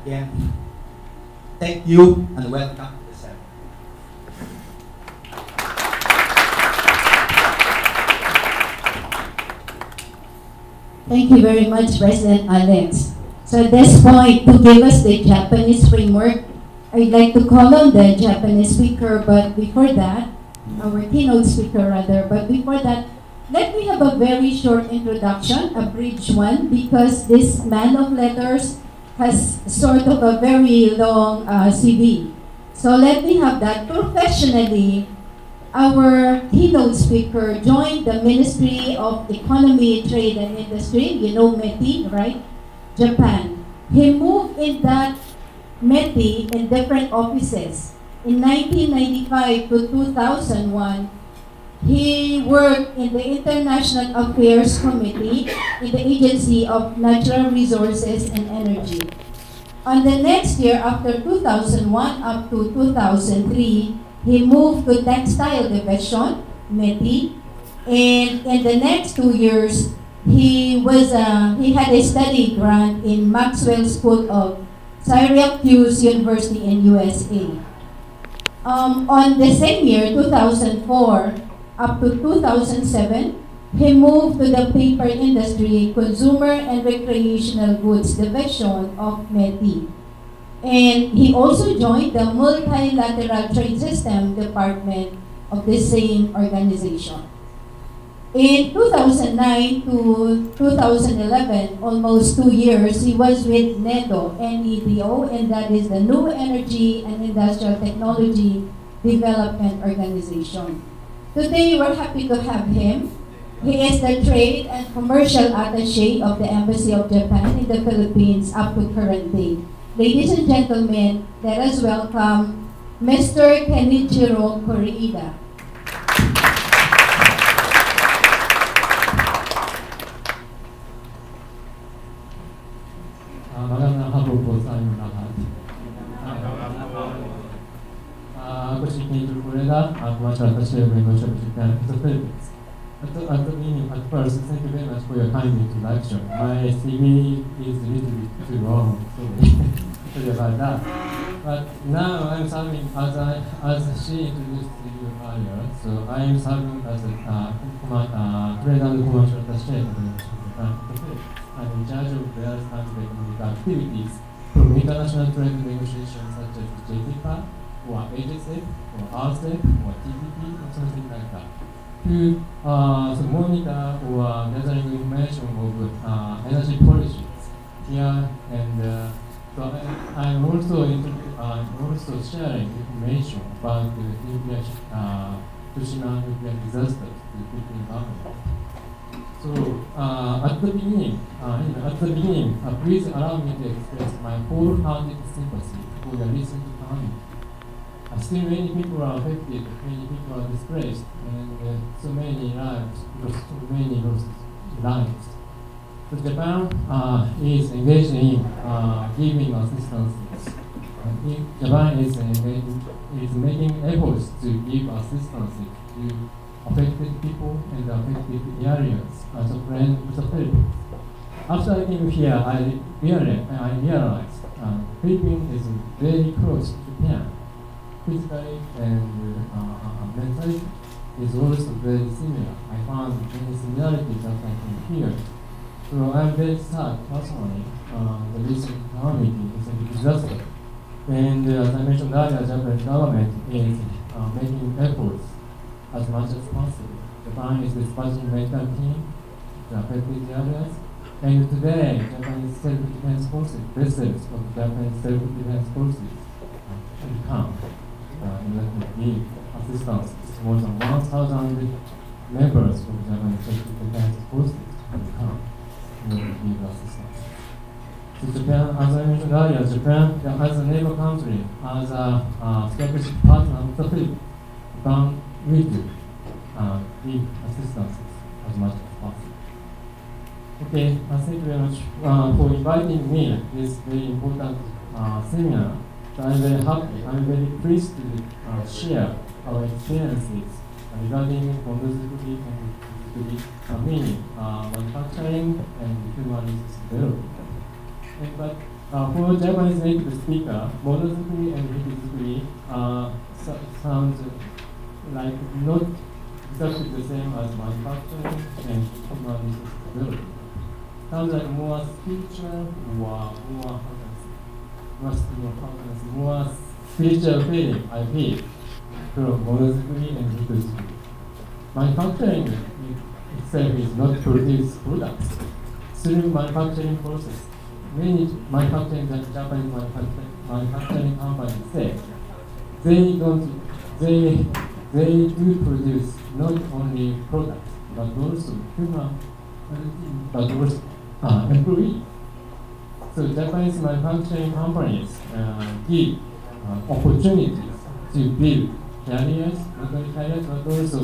again, thank you and welcome to the ceremony. Thank you very much, President Alex. So at this point, to give us the Japanese framework, I'd like to call on the Japanese speaker, but before that, our keynote speaker rather, but before that, let me have a very short introduction, a bridge one, because this man of letters has sort of a very long CV. So let me have that. Professionally, our keynote speaker joined the Ministry of Economy, Trade and Industry, you know METI, right? Japan. He moved in that METI in different offices. In 1995 to 2001, he worked in the International Affairs Committee in the Agency of Natural Resources and Energy. On the next year, after 2001 up to 2003, he moved to Textile Division, METI, and in the next 2 years, he had a study grant in Maxwell School of Syracuse University in USA. On the same year, 2004, up to 2007, he moved to the paper industry, Consumer and Recreational Goods Division of METI. And he also joined the Multilateral Trade System Department of the same organization. In 2009 to 2011, almost 2 years, he was with NEDO, NEDO, and that is the New Energy and Industrial Technology Development Organization. Today, we're happy to have him. He is the Trade and Commercial Attaché of the Embassy of Japan in the Philippines up to current day. Ladies and gentlemen, let us welcome Mr. Kenichiro Koreeda. Magandang hapon po sa inyong lahat. Ako si Major Kureda, Commercial Attaché of the Embassy of Japan in the Philippines. At first, thank you very much for your kind introduction. My CV is a little bit too long, sorry about that. But now I'm serving as she introduced you earlier. So I am serving as a Trade and Commercial Attaché of the Embassy of Japan in the Philippines. I'm in charge of various country-economic activities from international trade negotiations such as JTPA, or HSF, or RCEP, or TPP, or something like that, to monitor or gathering information of energy policies here, and so I'm also sharing information about the nuclear Fukushima nuclear disaster to the Philippine government. So at the beginning, please allow me to express my wholehearted sympathy for the recent economy. Still, many people are affected, many people are displaced, and so many lives lives. So Japan is engaged in giving assistance. Japan is making efforts to give assistance to affected people and affected areas as a friend with the Philippines. After I came here, I realized Philippines is very close to Japan. Physically and mentally is also very similar. I found many similarities as I came here. So I'm very sad personally, the recent economic disaster. And as I mentioned earlier, the Japanese government is making efforts as much as possible. Japan is dispatching medical team to affected areas. And today, Japanese self-defense forces, vessels of Japanese self-defense forces will come in order to give assistance. It's more than 1,000 members of Japanese self-defense forces will come in order to give assistance. So Japan, as I mentioned earlier, Japan as a neighbor country, as a strategic partner of the Philippines, Japan will give assistance as much as possible. Okay, thank you very much for inviting me to this very important seminar. So I'm very happy, I'm very pleased to share our experiences regarding Monozukuri and Hitozukuri, meaning manufacturing and human resource development. But for Japanese native speaker, Monozukuri and Hitozukuri sounds like not exactly the same as manufacturing and human responsibility. Sounds like more spiritual or more spiritual feeling I feel from Monozukuri and Hitozukuri. Manufacturing itself is not produce products through manufacturing process. Many manufacturing Japanese manufacturing companies say they do produce not only products but also human but also employees. So Japanese manufacturing companies give opportunities to build careers, not only careers but also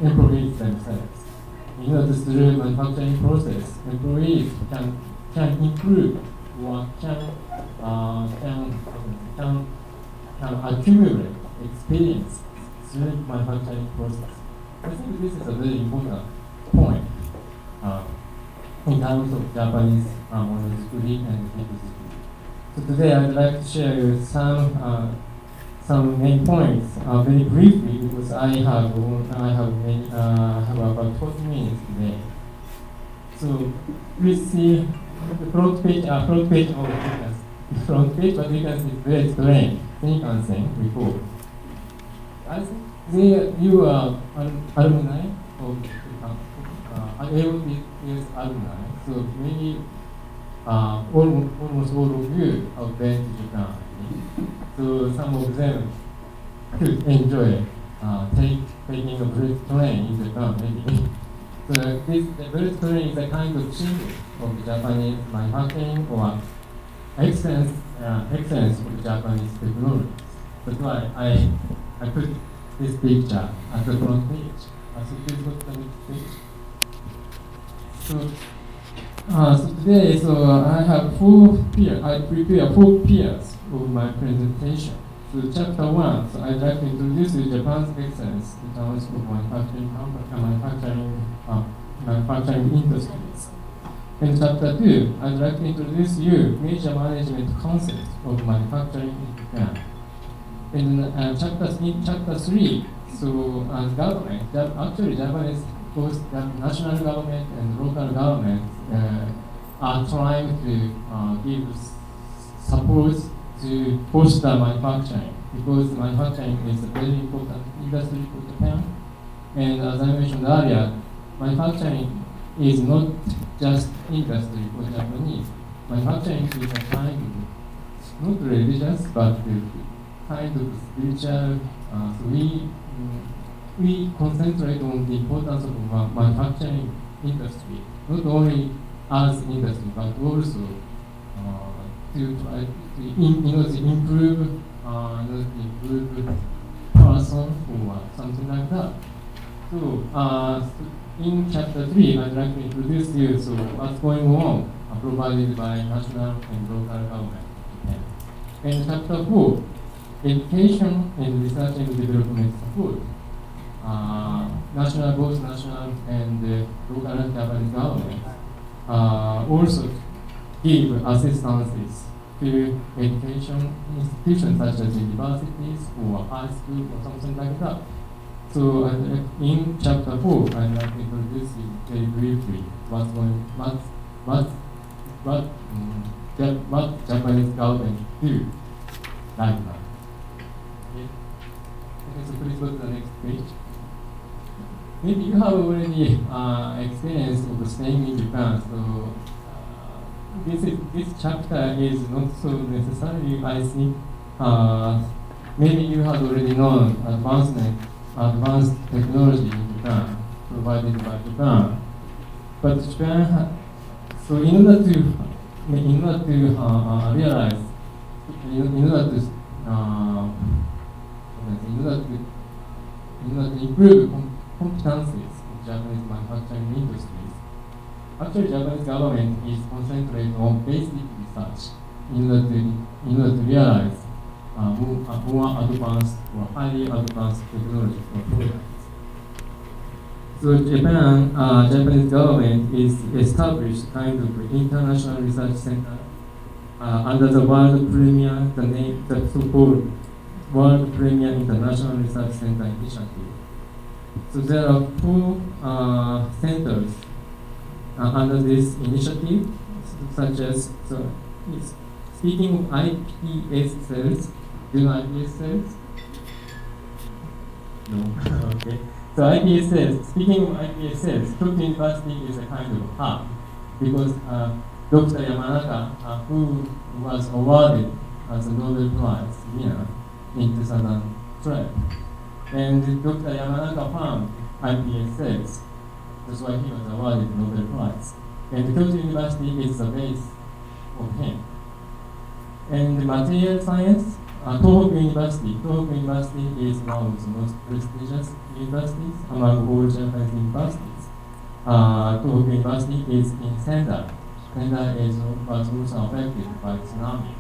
employees themselves. In order through manufacturing process, employees can improve or can accumulate experience through manufacturing process. I think this is a very important point in terms of Japanese Monozukuri and Hitozukuri. So today I'd like to share you some main points very briefly because I have about 40 minutes today. So please see the front page but you can see very plain Shinkansen report. I think you are alumni of AOTS alumni, so maybe almost all of you have been to Japan. So some of them could enjoy taking a bullet train in Japan, maybe. So the bullet train is a kind of symbol of the Japanese manufacturing or excellence of Japanese technology. That's why I put this picture at the front page. So please go to the next page. So today, I have I prepare 4 pairs of my presentation. So chapter 1, so I'd like to introduce you Japan's excellence in terms of manufacturing industries. In chapter 2, I'd like to introduce you major management concepts of manufacturing in Japan. In chapter 3, so government, actually Japanese both the national government and local government are trying to give support to foster manufacturing because manufacturing is a very important industry for Japan. And as I mentioned earlier, manufacturing is not just industry for Japanese. Manufacturing is a kind of, not religious, but kind of spiritual. So we concentrate on the importance of manufacturing industry, not only as industry, but also to try to improve person or something like that. So in chapter 3, I'd like to introduce you to what's going on provided by national and local government. In chapter 4, education and research and development support. Both national and local Japanese government also give assistances to education institutions such as universities or high school or something like that. So in chapter 4, I'd like to introduce you very briefly what Japanese government do right now. Okay, so please go to the next page. Maybe you have already experience of staying in Japan, so this chapter is not so necessary. I think maybe you have already known advanced technology in Japan provided by Japan, but Japan. So in order to realize, in order to improve competencies of Japanese manufacturing industries, actually Japanese government is concentrating on basic research in order to realize more advanced or highly advanced technology or products. So Japanese government is established kind of international research center under the world premier, the so-called World Premier International Research Center initiative. So there are four centers under this initiative, such as, so it's, speaking of iPS cells, do you know iPS cells? No, okay. So iPS cells, speaking of iPS cells, Tokyo University is a kind of hub because Dr. Yamanaka, who was awarded as a Nobel Prize winner in 2012, and Dr. Yamanaka found iPS cells. That's why he was awarded the Nobel Prize. And Kyoto University is the base of him. And material science, Tohoku University is one of the most prestigious universities among all Japanese universities. Tohoku University is in Sendai. Sendai was also affected by tsunami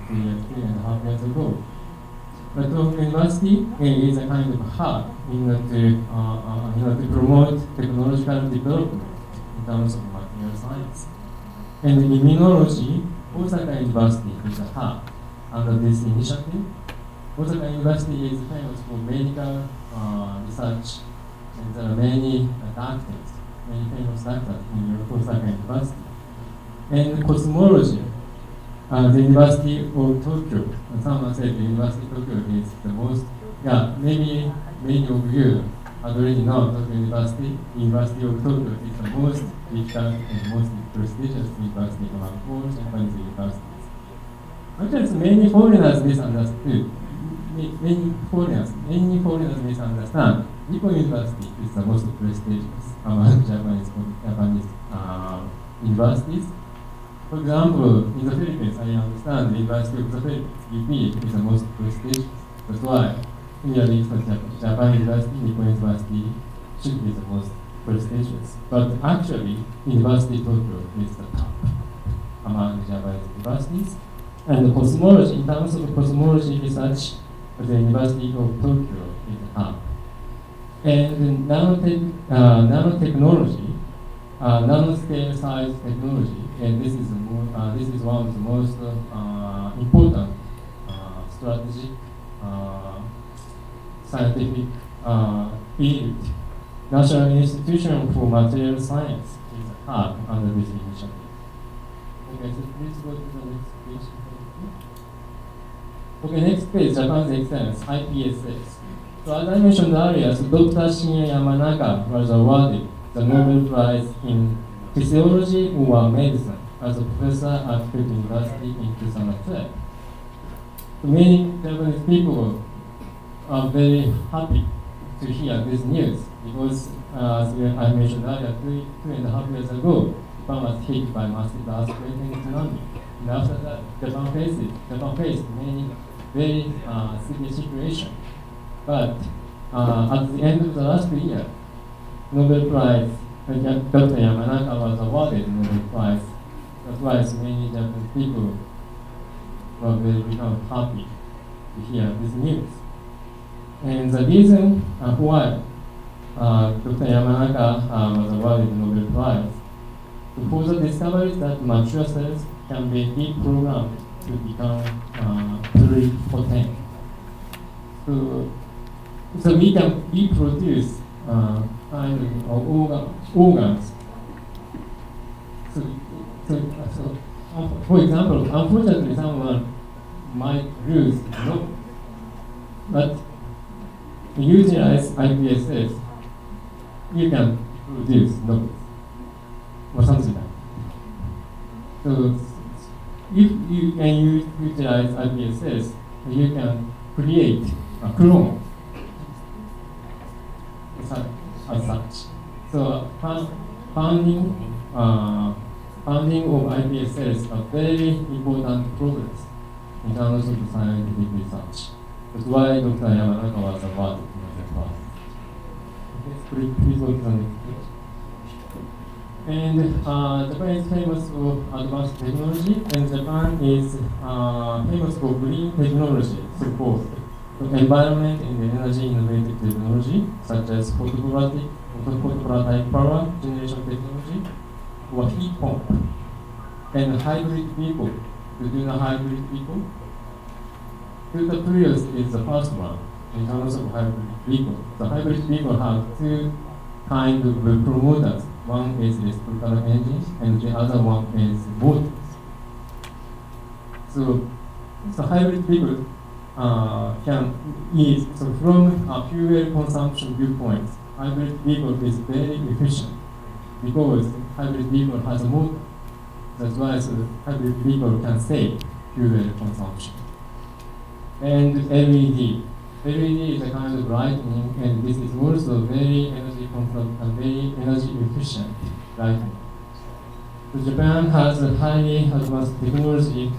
3.5 years ago. But Tohoku University is a kind of hub in order to promote technological development in terms of material science. And immunology, Osaka University is a hub under this initiative. Osaka University is famous for medical research, and there are many doctors, many famous doctors in Osaka University. And cosmology, the University of Tokyo, someone said the University of Tokyo is the most, maybe many of you already know Tokyo University. University of Tokyo is the most difficult and most prestigious university among all Japanese universities. Actually, many foreigners misunderstood. Many foreigners misunderstand. Nippon University is the most prestigious among Japanese universities. For example, in the Philippines, I understand the University of the Philippines, UP, is the most prestigious. That's why nearly Japan University, Nippon University should be the most prestigious. But actually, University of Tokyo is the top among the Japanese universities. And the cosmology, in terms of cosmology research, the University of Tokyo is the top. And nanotechnology, nanoscale size technology, and this is one of the most important strategic scientific field. National Institution for Material Science is a hub under this initiative. Okay, so please go to the next page. Okay, next page, Japan's excellence, IPSS. So as I mentioned earlier, so Dr. Shinya Yamanaka was awarded the Nobel Prize in Physiology or Medicine as a professor at Kyoto University in 2012. So many Japanese people are very happy to hear this news because, as I mentioned earlier, 2.5 years ago, Japan was hit by massive earthquake and tsunami. And after that, Japan faced many very severe situations. But at the end of the last year, Nobel Prize, Dr. Yamanaka was awarded the Nobel Prize. That's why so many Japanese people were very happy to hear this news. And the reason why Dr. Yamanaka was awarded the Nobel Prize for the discovery that mature cells can be reprogrammed to become pluripotent. So we can reproduce kind of organs. So, for example, unfortunately, someone might lose no, but utilize IPSS, you can produce no, or something like that. So, if you can utilize IPSS, you can create a clone as such. So, founding of IPSS are very important progress in terms of scientific research. That's why Dr. Yamanaka was awarded the Prize. Okay, please go to the next page. And Japan is famous for advanced technology, and Japan is famous for green technology support. So environment and energy innovative technology, such as photovoltaic photovoltaic power generation technology, or heat pump, and hybrid vehicle. Do you know hybrid vehicle? Toyota Prius is the first one in terms of hybrid vehicle. The hybrid vehicle has two kinds of promoters. One is this propellant engine, and the other one is motors. So hybrid vehicle can use, so from a fuel consumption viewpoint, hybrid vehicle is very efficient because hybrid vehicle has a motor. That's why hybrid vehicle can save fuel consumption. And LED. LED is a kind of lighting, and this is also very energy consumption and very energy efficient lighting. So Japan has a highly advanced technology,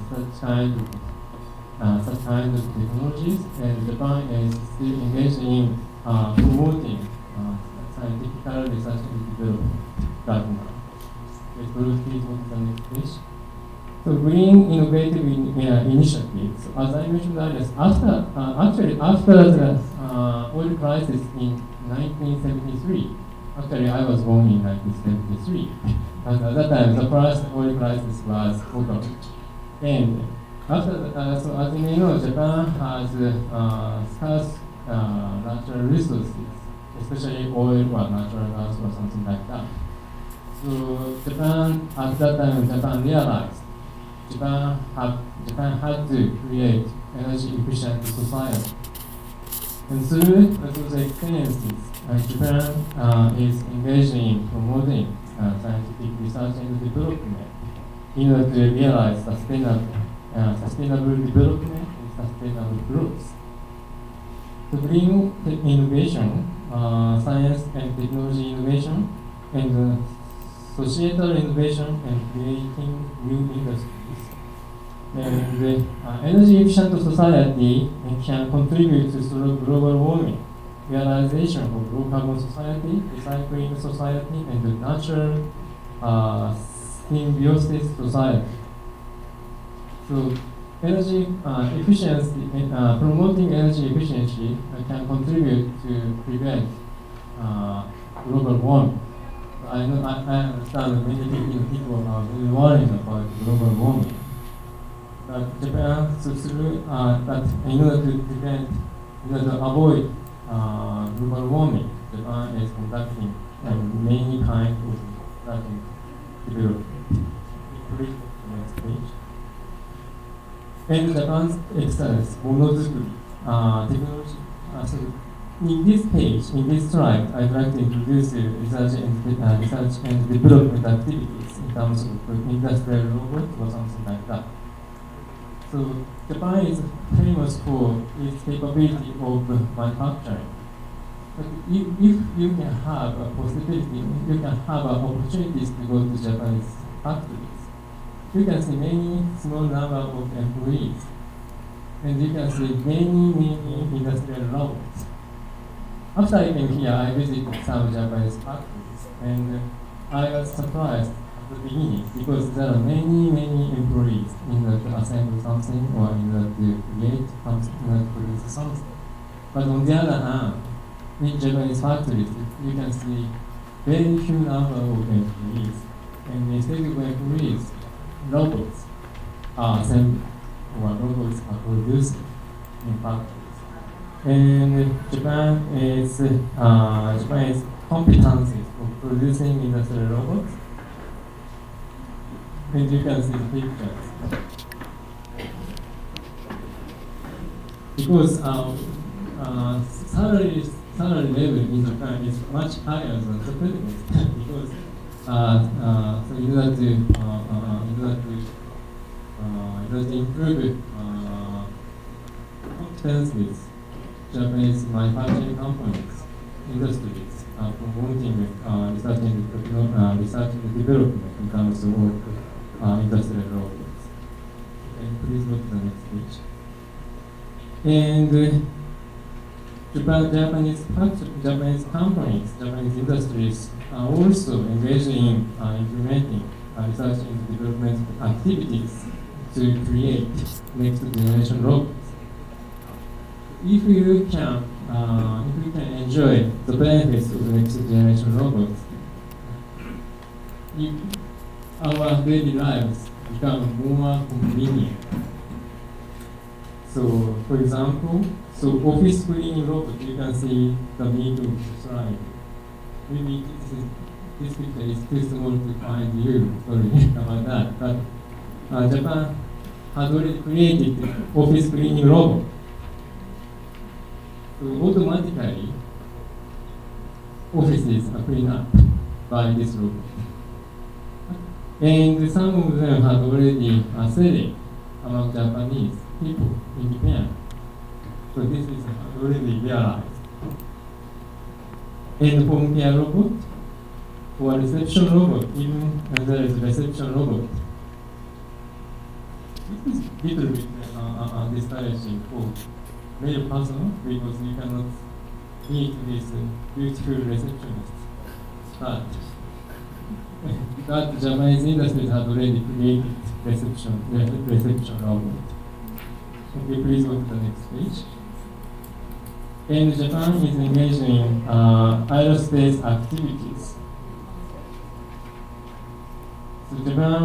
such kind of technologies, and Japan is still engaged in promoting scientific research and development right now. Please go to the next page. So green innovative initiatives. As I mentioned earlier, after the oil crisis in 1973, actually I was born in 1973. At that time, the first oil crisis was over. And after, so as you may know, Japan has scarce natural resources, especially oil or natural gas or something like that. So Japan, at that time, Japan realized Japan had to create energy efficient society. And through those experiences, Japan is engaged in promoting scientific research and development in order to realize sustainable development and sustainable growth. So green innovation, science and technology innovation, and societal innovation and creating new industries. And energy efficient society can contribute to global warming, realization of low carbon society, recycling society, and natural symbiosis society. So energy efficiency, promoting energy efficiency can contribute to prevent global warming. I understand many people are very worried about global warming. But Japan, that in order to prevent, in order to avoid global warming, Japan is conducting many kinds of studies development. Please go to the next page. And Japan's excellence, Monozukuri technology. So in this page, in this slide, I'd like to introduce research and development activities in terms of industrial robots or something like that. So Japan is famous for its capability of manufacturing. But if you can have a possibility, you can have opportunities to go to Japanese factories, you can see many small number of employees, and you can see many industrial robots. After I came here, I visited some Japanese factories, and I was surprised at the beginning because there are many employees in order to assemble something or in order to create something, in order to produce something. But on the other hand, in Japanese factories, you can see very few number of employees, and instead of employees, robots are assembling or robots are producing in factories. And Japan's competencies for producing industrial robots. And you can see the pictures. Because salary level in Japan is much higher than the president. Because so in order to improve competencies, Japanese manufacturing companies, industries are promoting research and development in terms of industrial robots. And please go to the next page. And Japanese companies, Japanese industries are also engaged in implementing research and development activities to create next generation robots. If you can if we can enjoy the benefits of the next generation robots, if our daily lives become more convenient. So, for example, office cleaning robot, you can see the middle of the slide. Maybe this picture is too small to find you, sorry about that. But Japan has already created office cleaning robot. So automatically, offices are cleaned up by this robot. And some of them have already selling among Japanese people in Japan. So this is already realized. And home care robot or reception robot, even when there is reception robot. This is a little bit discouraging for male person because you cannot meet this beautiful receptionist. But that Japanese industry has already created reception robot. Okay, please go to the next page. And Japan is engaged in aerospace activities. So Japan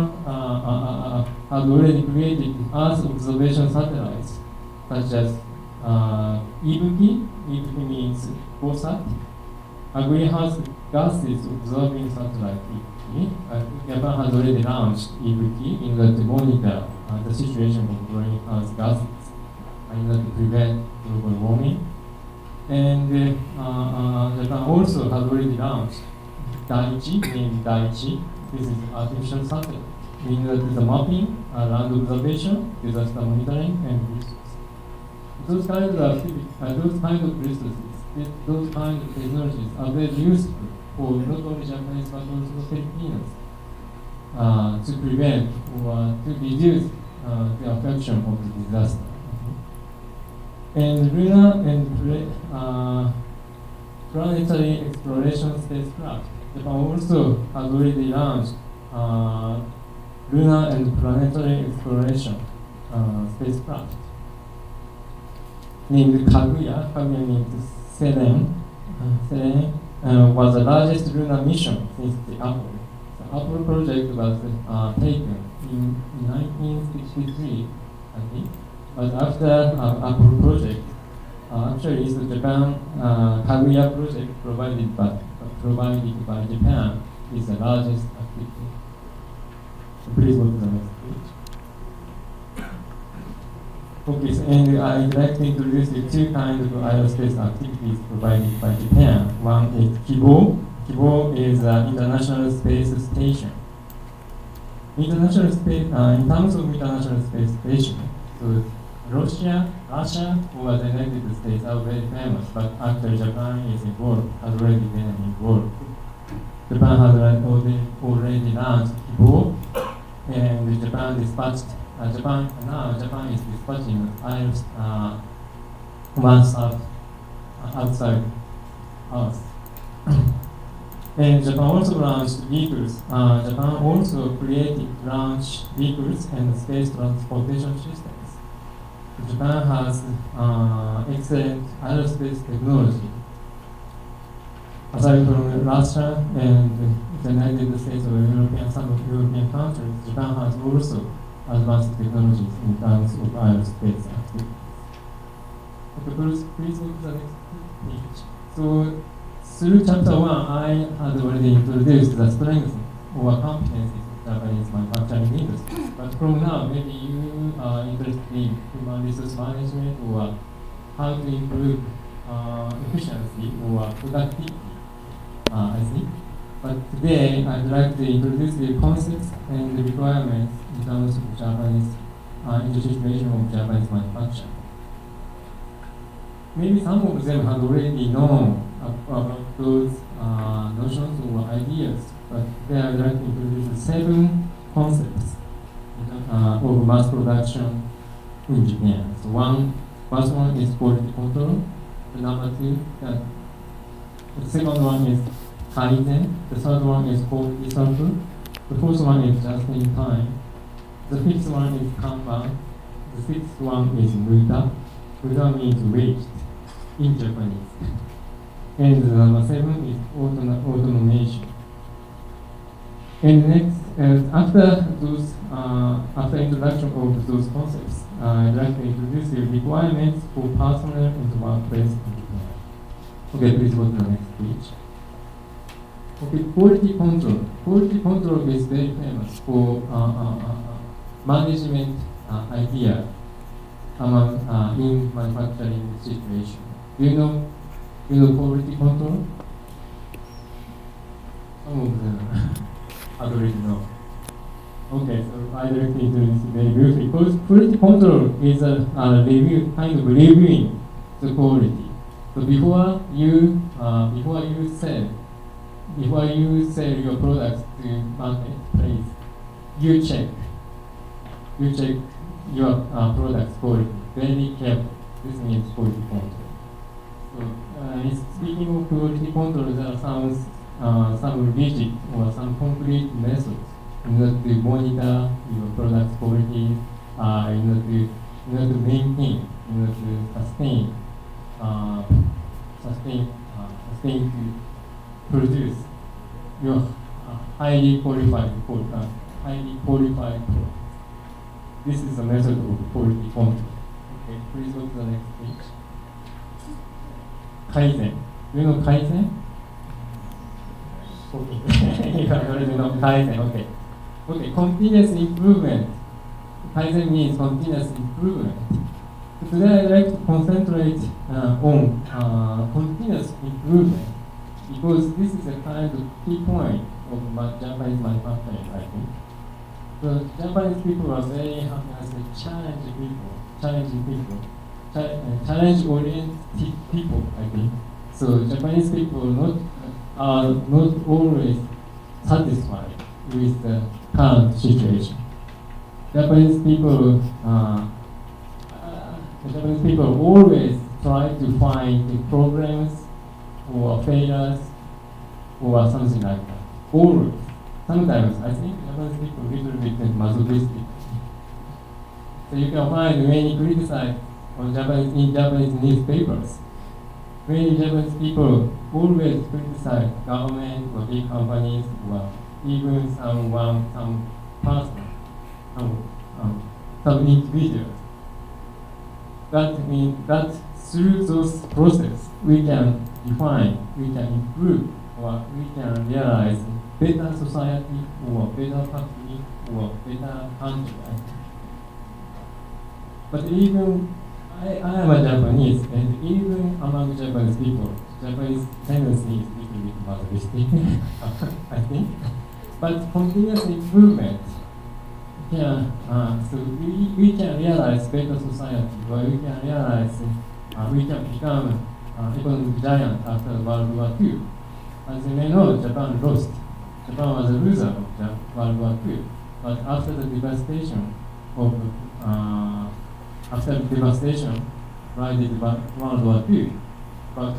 has already created Earth observation satellites, such as Ibuki. Ibuki means GOSAT, a greenhouse gases observing satellite. Japan has already launched Ibuki in order to monitor the situation of greenhouse gases in order to prevent global warming. And Japan also has already launched Daiichi, named Daiichi. This is artificial satellite in order to the mapping, land observation, disaster monitoring, and research. Those kind of activities, those kind of resources, those kind of technologies are very useful for not only Japanese but also Filipinos to prevent or to reduce the affection of the disaster. And lunar and planetary exploration spacecraft. Japan also has already launched lunar and planetary exploration spacecraft named Kaguya. Kaguya means Seren. Seren was the largest lunar mission since the Apollo. The Apollo project was taken in 1963, I think. But after Apollo project, actually the Japan Kaguya project provided by Japan is the largest activity. So please go to the next page. Okay, so, and I'd like to introduce you two kinds of aerospace activities provided by Japan. One is Kibo. Kibo is an international space station. International space, in terms of international space station, so Russia, or the United States are very famous, but actually Japan is involved, has already been involved. Japan has already launched Kibo, and Japan is dispatching ones outside Earth. And Japan also launched vehicles. Japan also created launch vehicles and space transportation systems. Japan has excellent aerospace technology. Aside from Russia and the United States or some of European countries, Japan has also advanced technologies in terms of aerospace activities. Okay, please go to the next page. So, through chapter 1, I had already introduced the strengths or competencies of Japanese manufacturing industry. But from now, maybe you are interested in human resource management or how to improve efficiency or productivity, I think. But today, I'd like to introduce the concepts and the requirements in terms of Japanese, in the situation of Japanese manufacturing. Maybe some of them have already known about those notions or ideas, but today I'd like to introduce 7 concepts of mass production in Japan. So first one is quality control. The number 2, the second one is kaizen. The third one is quality sample. The fourth one is just in time. The fifth one is kanban. The sixth one is muda. Muda means waste. in Japanese. And number 7 is automation. And next, after introduction of those concepts, I'd like to introduce the requirements for personal and workplace environment. Okay, please go to the next page. Okay, quality control. Quality control is very famous for management idea among in manufacturing situation. Do you know quality control? Some of them already know. Okay, so I'd like to introduce it very briefly. Quality control is a kind of reviewing the quality. So before you sell your products to marketplace, you check your product's quality very carefully. This means quality control. So speaking of quality control, there are some rigid or some concrete methods in order to monitor your product's quality, in order to maintain, in order to sustain to produce your highly qualified products. This is the method of quality control. Okay, please go to the next page. Kaizen. Do you know Kaizen? Okay. You already know Kaizen. Okay. Okay, continuous improvement. Kaizen means continuous improvement. Today I'd like to concentrate on continuous improvement because this is a kind of key point of Japanese manufacturing, I think. So Japanese people are very, how can I say, challenge-oriented people, I think. So Japanese people are not always satisfied with the current situation. Japanese people always try to find the problems or failures or something like that. Always. Sometimes I think Japanese people are a little bit masochistic. So you can find many criticism in Japanese newspapers. Many Japanese people always criticize government or big companies or even some person, some individuals. That means that through those process we can define, we can improve, or we can realize better society or better factory or better country. But even I am a Japanese, and even among Japanese people, Japanese tendency is a little bit masochistic, I think. But continuous improvement, so we can realize better society, or we can realize we can become economic giant after World War II. As you may know, Japan lost. Japan was a loser of World War II. But after the devastation riding World War II, but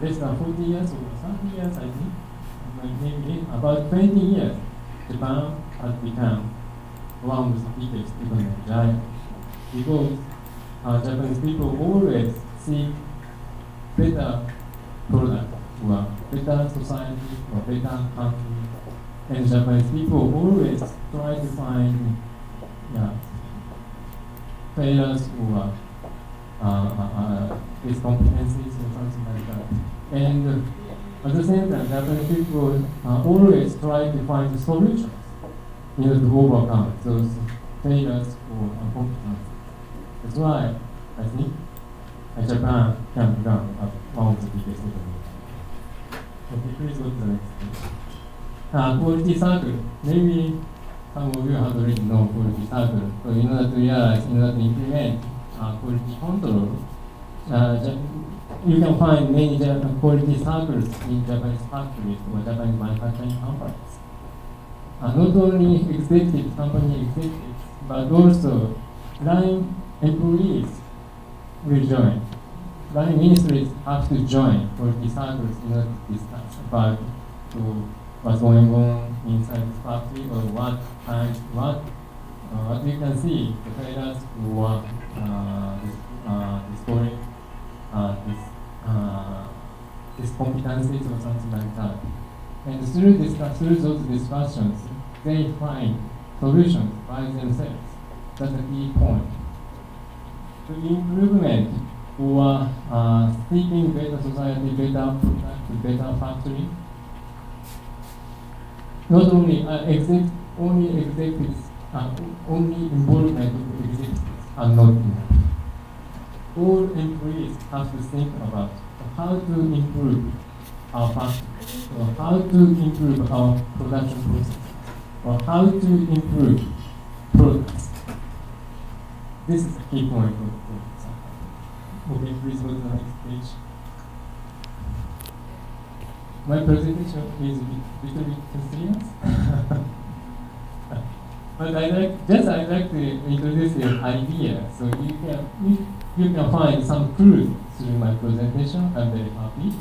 less than 40 years or 30 years, I think, maybe about 20 years, Japan has become one of the biggest economic giants because Japanese people always seek better product or better society or better country, and Japanese people always try to find failures or his competencies or something like that. And at the same time, Japanese people always try to find solutions in order to overcome those failures or competencies. That's why I think Japan can become one of the biggest economies. Okay, please go to the next page. Quality circle. Maybe some of you have already known quality circle. So in order to implement quality control, you can find many quality circles in Japanese factories or Japanese manufacturing companies. Not only company executives, but also line employees will join. Line ministries have to join quality circles in order to discuss about what's going on inside this factory or what you can see, the failures or destroying this this competencies or something like that. And through those discussions, they find solutions by themselves. That's a key point. The improvement or seeking better society, better product, better factory, not only executives, only involvement of executives are not enough. All employees have to think about how to improve our factory, or how to improve our production process, or how to improve products. This is a key point of the Okay, please go to the next page. My presentation is a little bit serious. But I'd like to introduce an idea, so you can find some clues through my presentation. I'm very happy.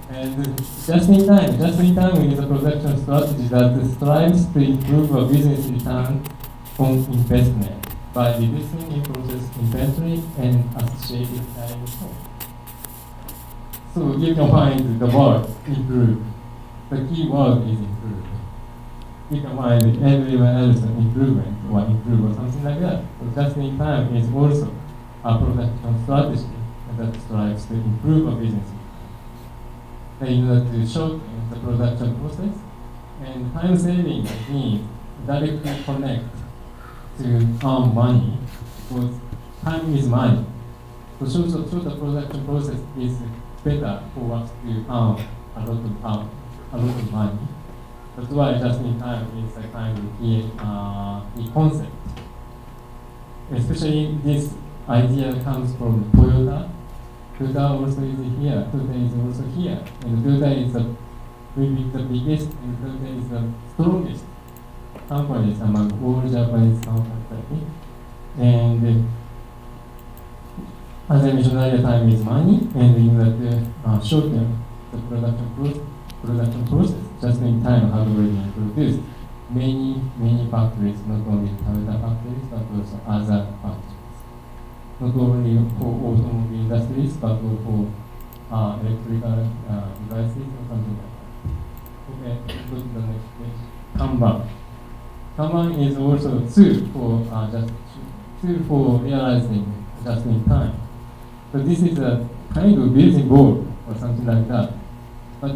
And just in time is a production strategy that strives to improve a business return on investment by reducing in-process inventory and associated carrying costs. So you can find the word improve. The key word is improve. You can find everywhere else improvement or improve or something like that. So just in time is also a production strategy that strives to improve a business in order to shorten the production process, and time saving means directly connect to earn money, because time is money. So shorter production process is better for us to earn a lot of money. That's why just in time is a kind of key concept. Especially this idea comes from Toyota. Toyota also is here. Toyota is also here. And Toyota is maybe the biggest and Toyota is the strongest companies among all Japanese companies, I think. And as I mentioned earlier, time is money, and in order to shorten the production process, just in time have already introduced many factories, not only Toyota factories, but also other factories. Not only for automobile industries, but also for electrical devices or something like that. Okay, let's go to the next page. Kanban. Kanban is also tool for realizing just in time. So this is a kind of building board or something like that. But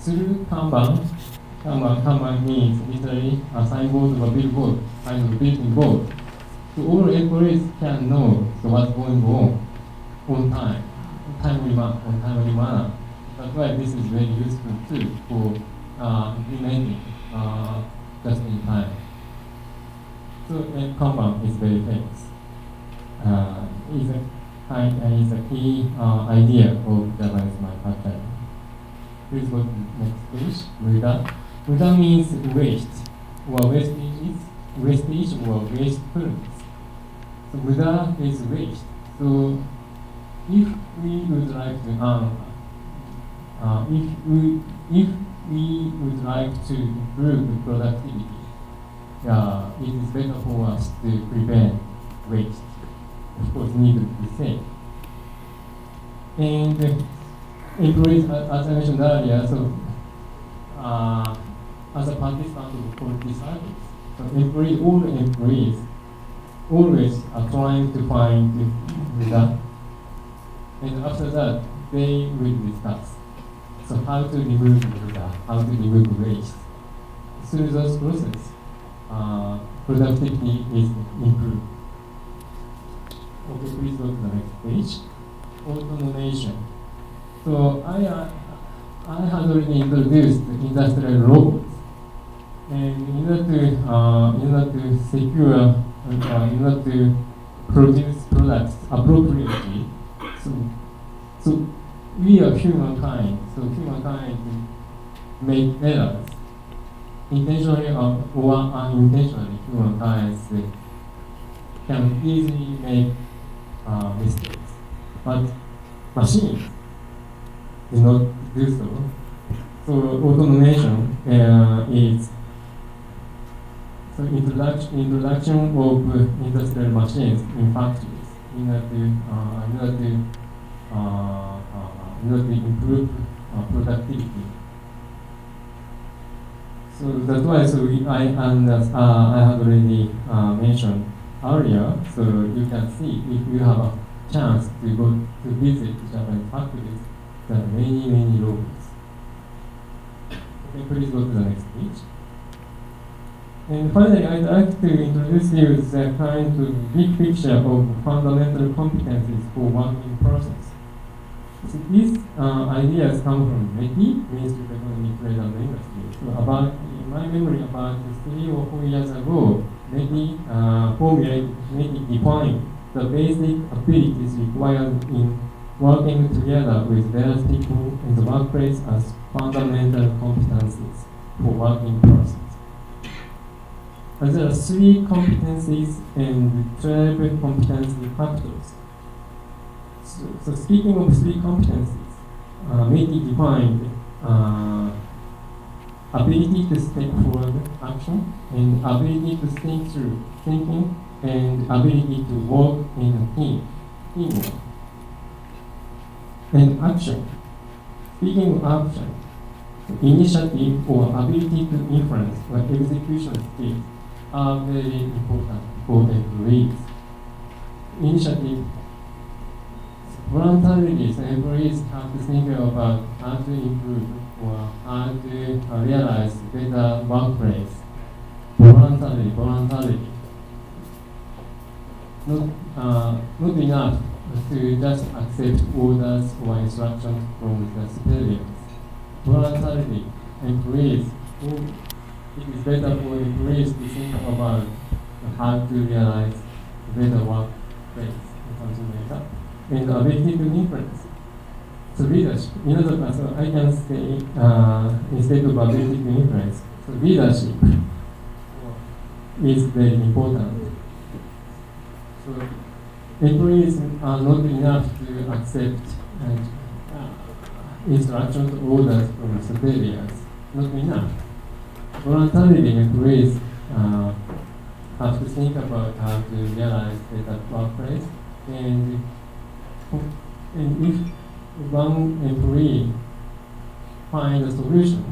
through Kanban means literally a signboard or a billboard, kind of building board. So all employees can know what's going on time, timely manner. That's why this is very useful too for implementing just in time. So Kanban is very famous. Is a key idea of Japanese manufacturing. Please go to the next page. Muda. Muda means waste or wastage or wastefulness. So Muda is waste. So if we would like to if we would like to improve productivity, it is better for us to prevent waste. Of course, need to be safe. And employees, as I mentioned earlier, so as a participant of quality service, so all employees always are trying to find Muda, and after that they will discuss. So how to remove Muda, how to remove waste. Through those processes, productivity is improved. Okay, please go to the next page. Automation. So I had already introduced industrial robots, and in order to secure, in order to produce products appropriately, so we are humankind. So humankind make errors, intentionally or unintentionally. Humankind can easily make mistakes, but machines do not do so. So automation is introduction of industrial machines in factories in order to in order to improve productivity. So that's why I have already mentioned earlier. So you can see if you have a chance to go to visit Japanese factories, there are many robots. Okay, please go to the next page. And finally, I'd like to introduce you the kind of big picture of fundamental competencies for working process. So these ideas come from METI, Ministry of Economic Trade and Industry. So about, in my memory, about 3 or 4 years ago, METI defined the basic abilities required in working together with various people in the workplace as fundamental competencies for working process. And there are 3 competencies and 12 competency factors. So speaking of 3 competencies, METI defined ability to step forward action, and ability to think through thinking, and ability to work in a teamwork. And action. Speaking of action, initiative or ability to influence or execution skills are very important for employees. Initiative. Voluntarily, so employees have to think about how to improve or how to realize better workplace. Voluntarily. Not enough to just accept orders or instructions from the superiors. Voluntarily, employees, it is better for employees to think about how to realize better workplace or something like that. And ability to influence. So leadership, in other words, I can say instead of ability to influence, so leadership is very important. So employees are not enough to accept instructions or orders from superiors. Not enough. Voluntarily, employees have to think about how to realize better workplace, and if one employee finds a solution,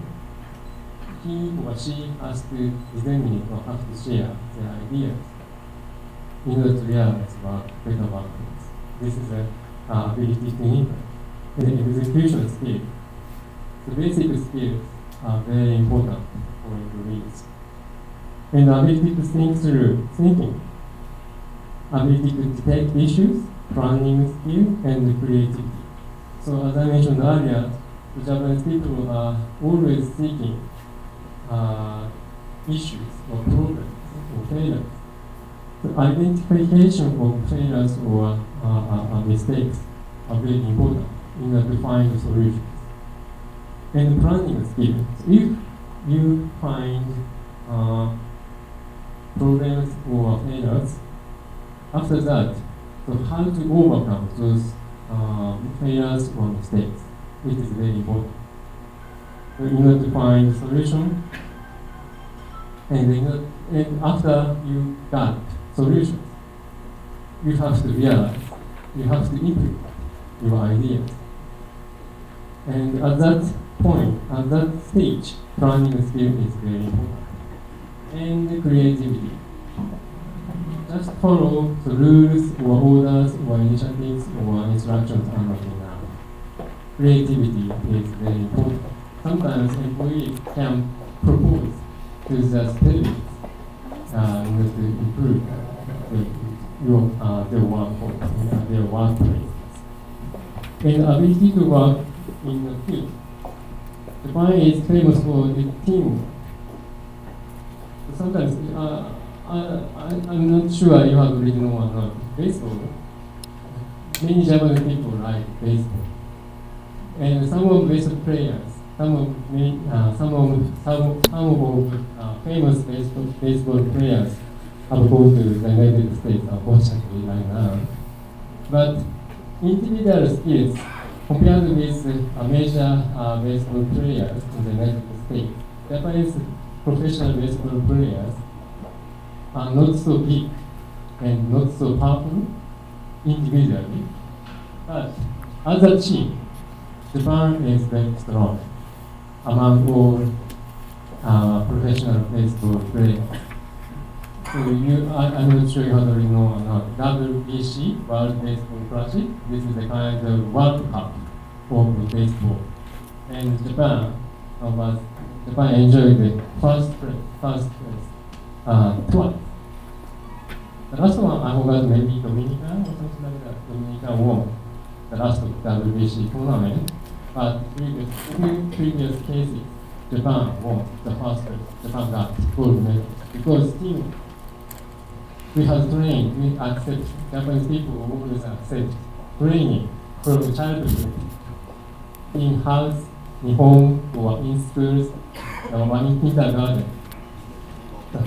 he or she has to disseminate or have to share their ideas in order to realize better workplace. This is the ability to influence. And execution skills. The basic skills are very important for employees. And ability to think through thinking. Ability to detect issues, planning skill, and creativity. So as I mentioned earlier, the Japanese people are always seeking issues or problems or failures. The identification of failures or mistakes are very important in order to find solutions. And planning skills. If you find problems or failures, after that, so how to overcome those failures or mistakes, it is very important. So in order to find a solution, and after you got solutions, you have to realize, you have to implement your ideas. And at that point, at that stage, planning skill is very important. And creativity. Just follow the rules or orders or initiatives or instructions are not enough. Creativity is very important. Sometimes employees can propose to the superiors in order to improve their workplace. And ability to work in a team. Japan is famous for the teamwork. Sometimes I'm not sure you have written or not baseball. Many Japanese people like baseball, and some of baseball players, some of famous baseball players have gone to the United States, unfortunately, right now. But individual skills compared with major baseball players in the United States, Japanese professional baseball players are not so big and not so powerful individually, but as a team, Japan is very strong among all professional baseball players. So I'm not sure you already know or not. WBC, World Baseball Classic, this is a kind of World Cup of baseball. And Japan enjoyed the first place twice. The last one I forgot, maybe Dominica or something like that. Dominica won the last WBC tournament, but in previous cases, Japan won the first place. Japan got gold medal because team we have trained, we accept, Japanese people always accept training from childhood in house, in home, or in schools, or in kindergarten.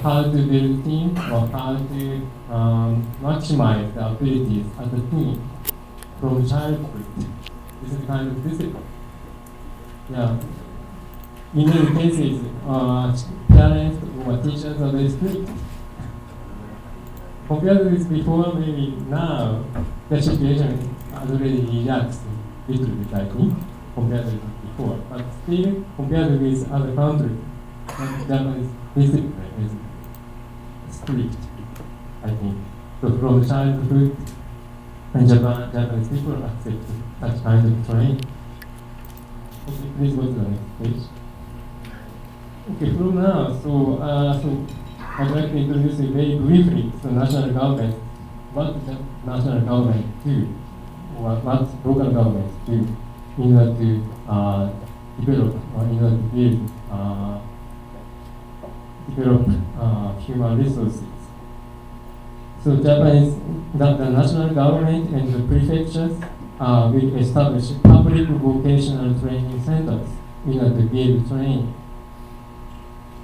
How to build a team or how to maximize the abilities as a team from childhood. This is kind of discipline. Yeah. In many cases, parents or teachers are very strict. Compared with before, maybe now, the situation has already relaxed a little bit, I think, compared with before. But still, compared with other countries, Japanese discipline is strict, I think. So from childhood, and Japanese people accept such kind of training. Okay, please go to the next page. Okay, from now, so I'd like to introduce you very briefly to national government, what the national government do, or what local governments do in order to develop or in order to develop human resources. So the national government and the prefectures will establish public vocational training centers in order to give training.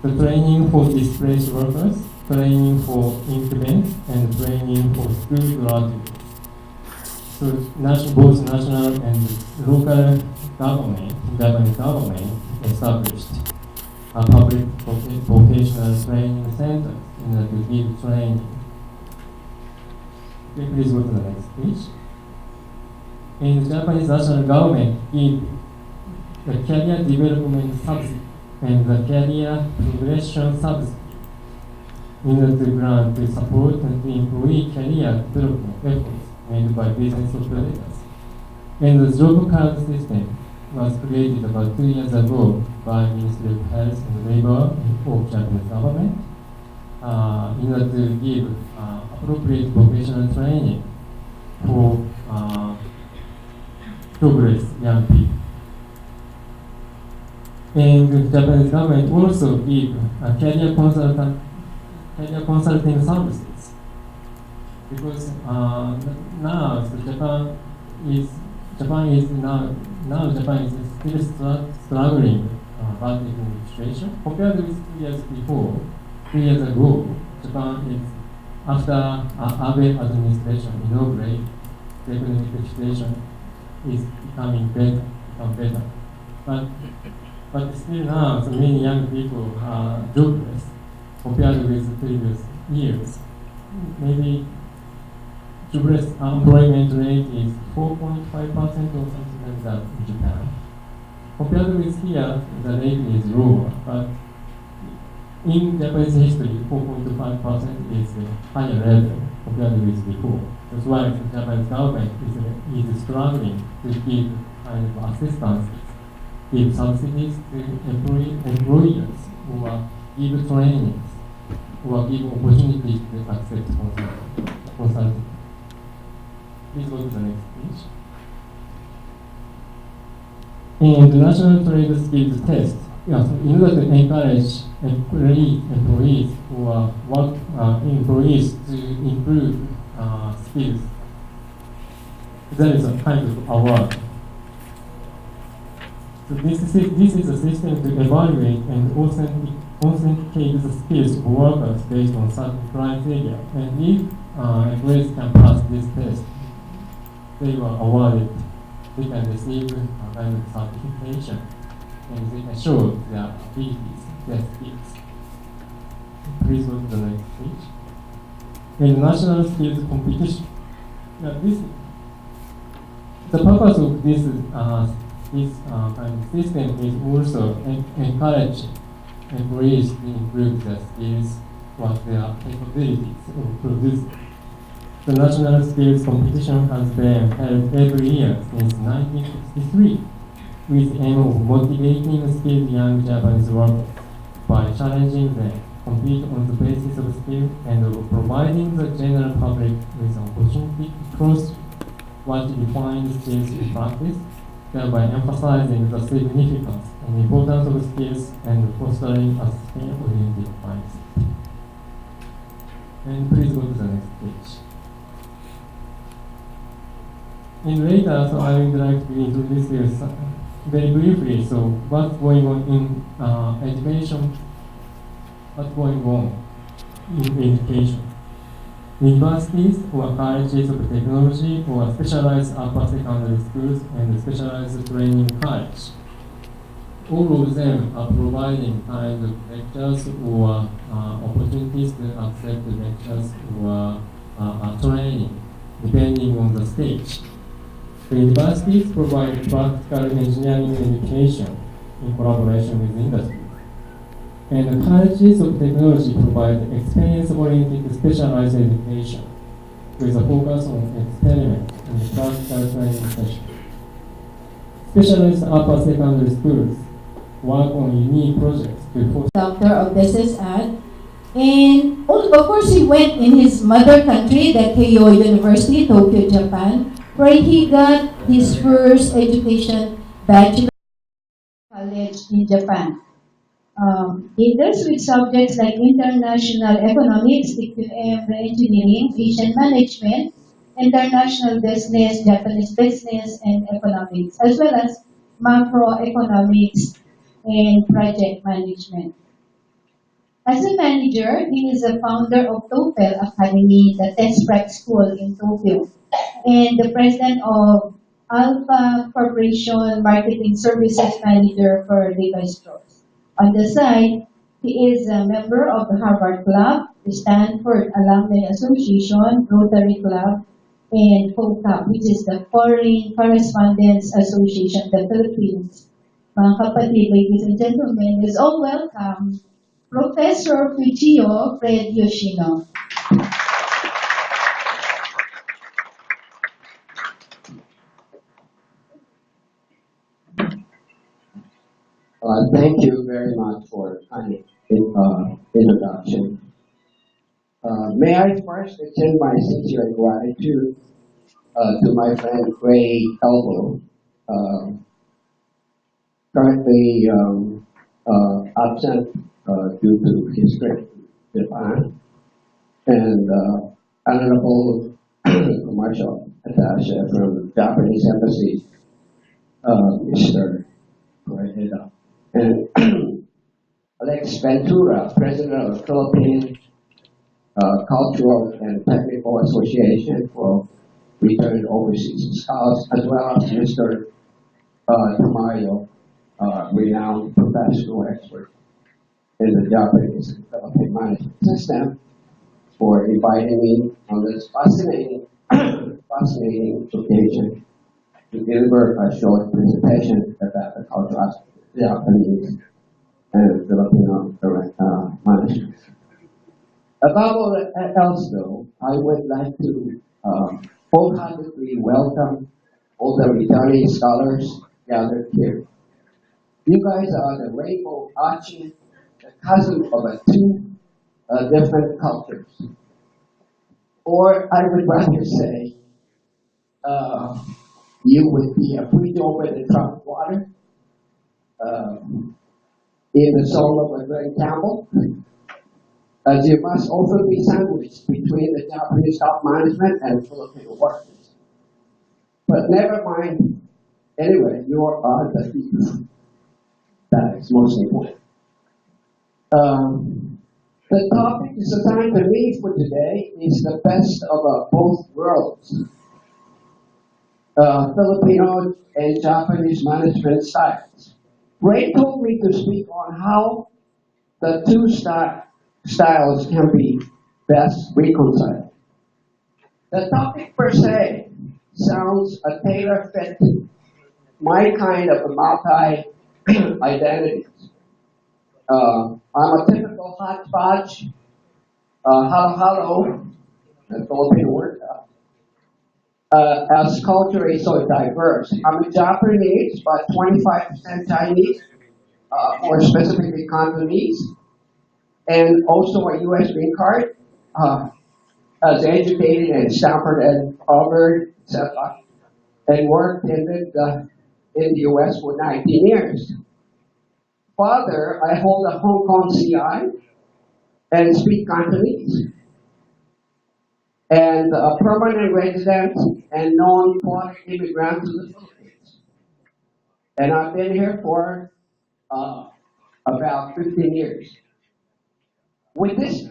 The training for displaced workers, training for incumbents, and training for school graduates. So both national and local government, Japanese government, established public vocational training centers in order to give training. Okay, please go to the next page. And the Japanese national government give the career development subsidy and the career progression subsidy in order to grant to support and to employee career development efforts made by business operators. And the job card system was created about 2 years ago by Ministry of Health and Labor of Japanese government in order to give appropriate vocational training for jobless young people. And the Japanese government also give career consulting services because now Japan is still struggling bad economic situation compared with 2 years before. 2 years ago, Japan is after Abe administration inaugurated, the economic situation is becoming better. But still now, so many young people are jobless compared with the previous years. Maybe jobless unemployment rate is 4.5% or something like that in Japan. Compared with here, the rate is lower, but in Japanese history, 4.5% is a higher level compared with before. That's why the Japanese government is struggling to give kind of assistance, give subsidies to employers, or give trainings, or give opportunities to accept consulting. Please go to the next page. And the National Trade Skills Test, so in order to encourage employees or employees to improve skills, there is a kind of award. So this is a system to evaluate and authenticate the skills of workers based on certain criteria. And if employees can pass this test, they were awarded. They can receive a kind of certification, and they can show their abilities, their skills. Please go to the next page. And national skills competition. The purpose of this this kind of system is also encouraging employees to improve their skills, what their capabilities of producing. The national skills competition has been held every year since 1963, with the aim of motivating skilled young Japanese workers by challenging them compete on the basis of skill and of providing the general public with an opportunity to cross what defined skills in practice, thereby emphasizing the significance and importance of skills and fostering a skill-oriented mindset. And please go to the next page. And later, so I would like to introduce you very briefly, so what's going on in education, what's going on in education. Universities or colleges of technology or specialized upper secondary schools and specialized training college. All of them are providing kind of lectures or opportunities to accept lectures or training, depending on the stage. The universities provide practical engineering education in collaboration with industry. And the colleges of technology provide experience-oriented specialized education with a focus on experiment and practical training sessions. Specialized upper secondary schools work on unique projects to foster Doctor of Business Ad. And of course, he went in his mother country, the Keio University, Tokyo, Japan, where he got his first education bachelor college in Japan. He deals with subjects like international economics, engineering, Asian management, international business, Japanese business, and economics, as well as macroeconomics and project management. As a manager, he is the founder of TOEFL Academy, the test prep school in Tokyo, and the president of Alpha Corporation Marketing Services Manager for Levi Strauss. On the side, he is a member of the Harvard Club, the Stanford Alumni Association, Rotary Club, and FOCAP, which is the Foreign Correspondents Association of the Philippines. Mga kapatid, ladies and gentlemen, is all welcome Professor Fujio Fred Yoshino. Thank you very much for kind introduction. May I first extend my sincere gratitude to my friend Ray Elbow, currently absent due to his trip to Japan, and Honorable Commercial Attaché from the Japanese Embassy, Mr. Correa, and Alex Ventura, President of the Philippine Cultural and Technical Association for Returned Overseas Scouts, as well as Mr. Tamayo, renowned professional expert in the Japanese and Philippine management system, for inviting me on this fascinating occasion to deliver a short presentation about the cultural aspect of Japanese and Filipino management. Above all else, though, I would like to wholeheartedly welcome all the returning scholars gathered here. You guys are the rainbow arching, the cousin of two different cultures. Or I would rather say, you would be a bridge over the troubled water in the soul of a Glenn Campbell, as you must also be sandwiched between the Japanese top management and Filipino workers. But never mind. Anyway, you are the people. That is most important. The topic is assigned to me for today is the best of both worlds. Filipino and Japanese management styles. Ray told me to speak on how the two styles can be best reconciled. The topic per se sounds a tailor-fit my kind of multi-identities. I'm a typical hodgepodge, halo, the Filipino word, as culture is so diverse. I'm a Japanese, but 25% Chinese, more specifically Cantonese, and also a U.S. green card, as educated in Stanford and Harvard, etc., and worked in the U.S. for 19 years. Further, I hold a Hong Kong CI and speak Cantonese, and a permanent resident and non-foreign immigrant to the Philippines. And I've been here for about 15 years. With this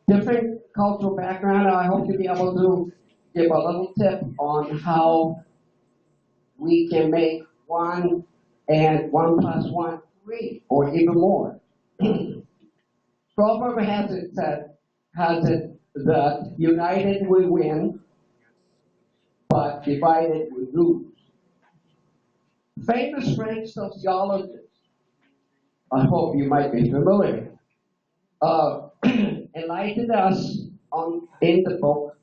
different cultural background, I hope to be able to give a little tip on how we can make 1 and 1 plus 1 3, or even more. Proverb has it that united we win, but divided we lose. Famous French sociologist, I hope you might be familiar, enlightened us in the book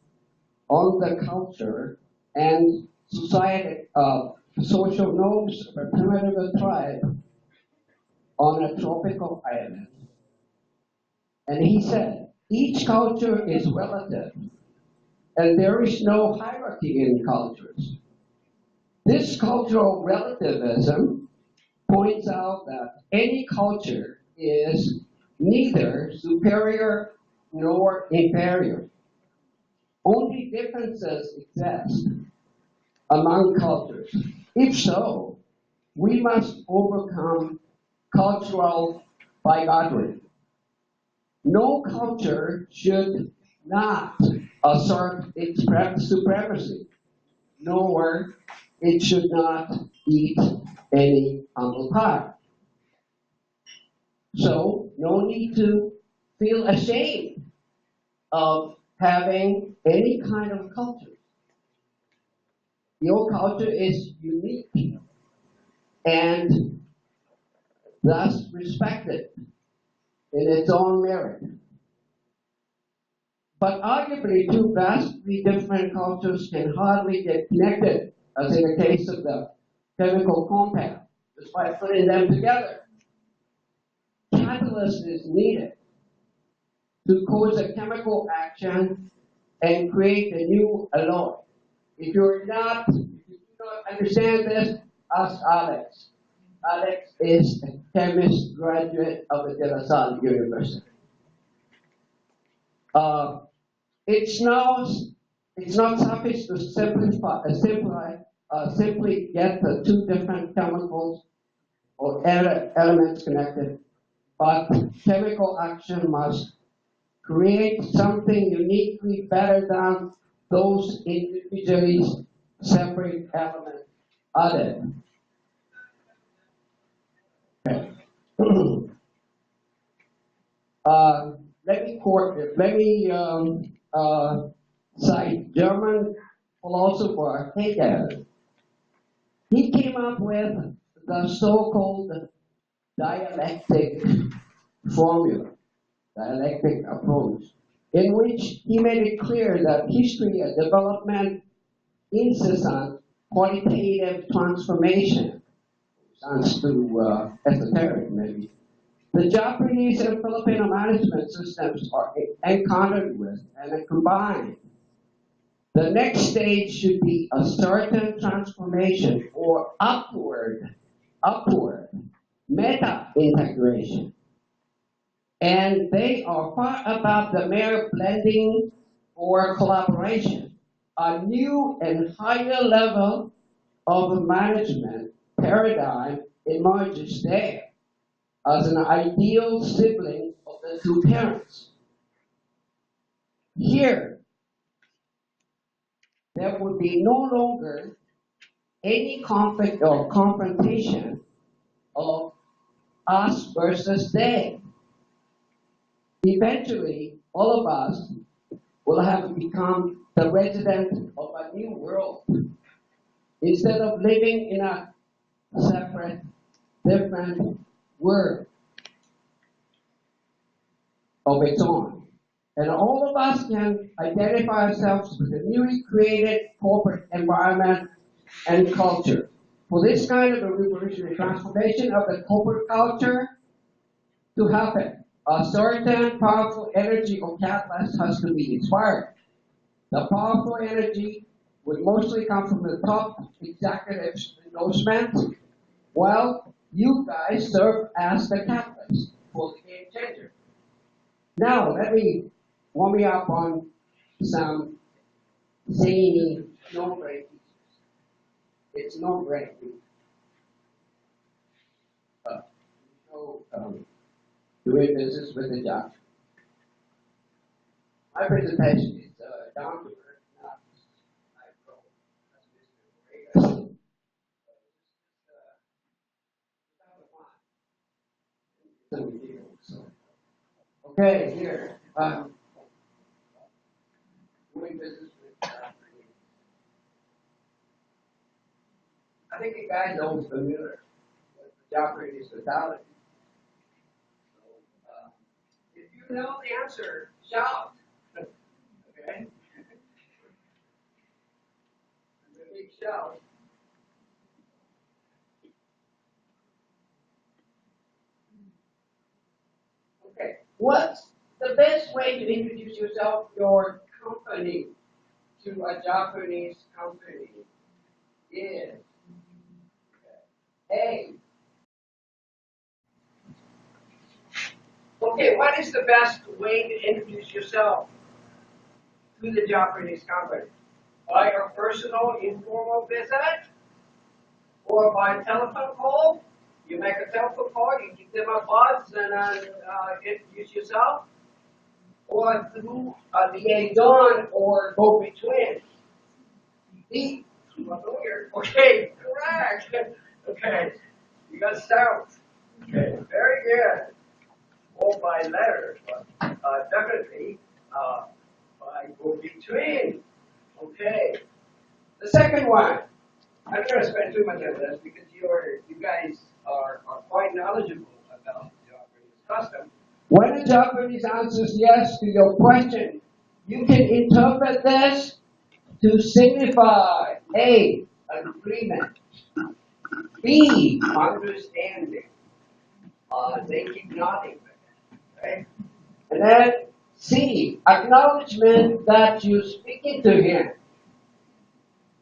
on the culture and society, social norms of a primitive tribe on a tropical island. And he said, each culture is relative, and there is no hierarchy in cultures. This cultural relativism points out that any culture is neither superior nor inferior. Only differences exist among cultures. If so, we must overcome cultural bigotry. No culture should not assert its supremacy, nor it should not eat any humble pie. So, no need to feel ashamed of having any kind of culture. Your culture is unique and thus respected in its own merit. But arguably, two vastly different cultures can hardly get connected, as in the case of the chemical compound, just by putting them together. Catalyst is needed to cause a chemical action and create a new alloy. If you do not understand this, ask Alex. Alex is a chemist graduate of the De La Salle University. It's not sufficient to simply get the two different chemicals or elements connected, but chemical action must create something uniquely better than those individually separate elements added. Okay. Let me cite German philosopher Hegel. He came up with the so-called dialectic formula, dialectic approach, in which he made it clear that history and development incessant qualitative transformation. Sounds too esoteric, maybe. The Japanese and Filipino management systems are encountered with and combined. The next stage should be a certain transformation or upward meta-integration. And they are far above the mere blending or collaboration. A new and higher level of management paradigm emerges there as an ideal sibling of the two parents. Here, there would be no longer any conflict or confrontation of us versus they. Eventually, all of us will have become the resident of a new world. Instead of living in a separate, different world of its own. And all of us can identify ourselves with the newly created corporate environment and culture. For this kind of a revolutionary transformation of the corporate culture to happen, a certain powerful energy or catalyst has to be inspired. The powerful energy would mostly come from the top executives' endorsement, while you guys serve as the catalyst for the game changer. Now, let me warm you up on some zany, no-brain features. It's no-brain. Doing business with the judge. My presentation is down to earth, not micro. Okay, here. Doing business with I think you guys know it's familiar with the Japanese mentality. So, if you know the answer, shout. Okay? A big shout. Okay. What's the best way to introduce yourself, your company, to a Japanese company is A. Okay, what is the best way to introduce yourself to the Japanese company? By a personal, informal visit? Or by telephone call? You make a telephone call, you give them a buzz and introduce yourself? Or through a liaison or go-between? B. Okay, correct. Okay, you got south. Okay, very good. Or by letter, but definitely by go-between. Okay. The second one, I'm not going to spend too much on this because you guys are quite knowledgeable about the Japanese custom. When the Japanese answers yes to your question, you can interpret this to signify A, agreement, B, understanding. They keep nodding. Okay? And then C, acknowledgement that you're speaking to him.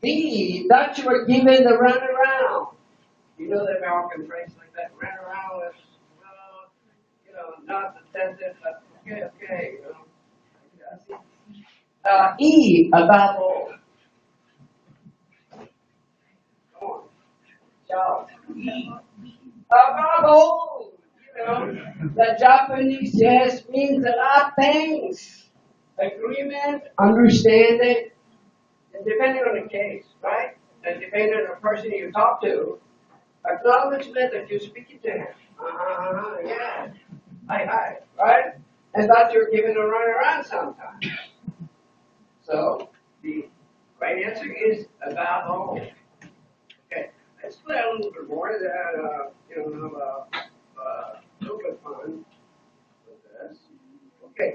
D, that you are given the runaround. You know the American phrase like that, runaround is, not attentive, but okay, E, about all. Come on, shout. About all. The Japanese yes means a lot of things. Agreement, understanding, and depending on the case, right? And depending on the person you talk to, acknowledgement that you're speaking to him. Yeah. Hi, right? And that you're giving a runaround sometimes. So, the right answer is about all. Okay, let's play a little bit more that, have a little bit fun with this. Okay.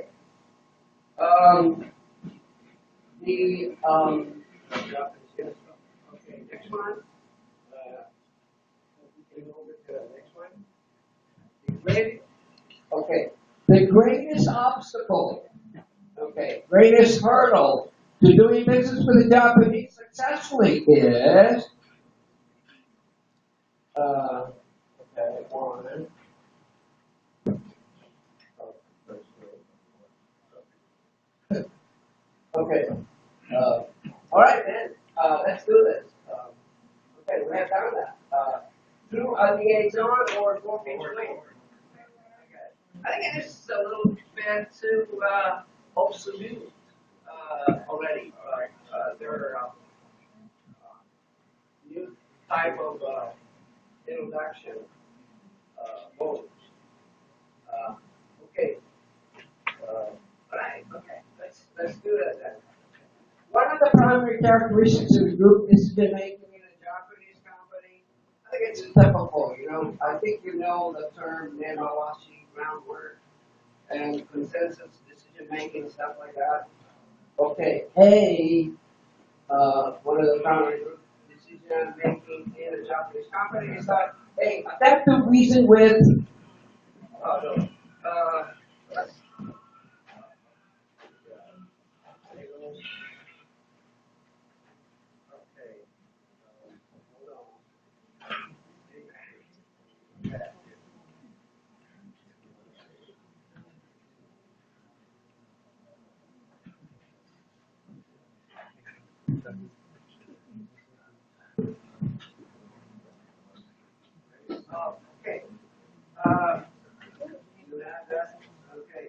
Okay, next one. We can go over to the next one. The greatest obstacle, greatest hurdle to doing business with the Japanese successfully is, one. Okay. All right, then. Let's do this. Okay, we have done that. Through a liaison or go-between. Okay. I think it is a little bit too obsolete already. There are new type of introduction modes. Okay. All right. Okay. Let's do that then. One of the primary characteristics of the group is to be making in a Japanese company. I think it's typical, you know. I think you know the term Nemawashi groundwork and consensus decision making, stuff like that. Okay, A, one of the founding decision making in a Japanese company is that, hey, adaptive reason with, let's, okay, hold on. Okay. You have that? Okay.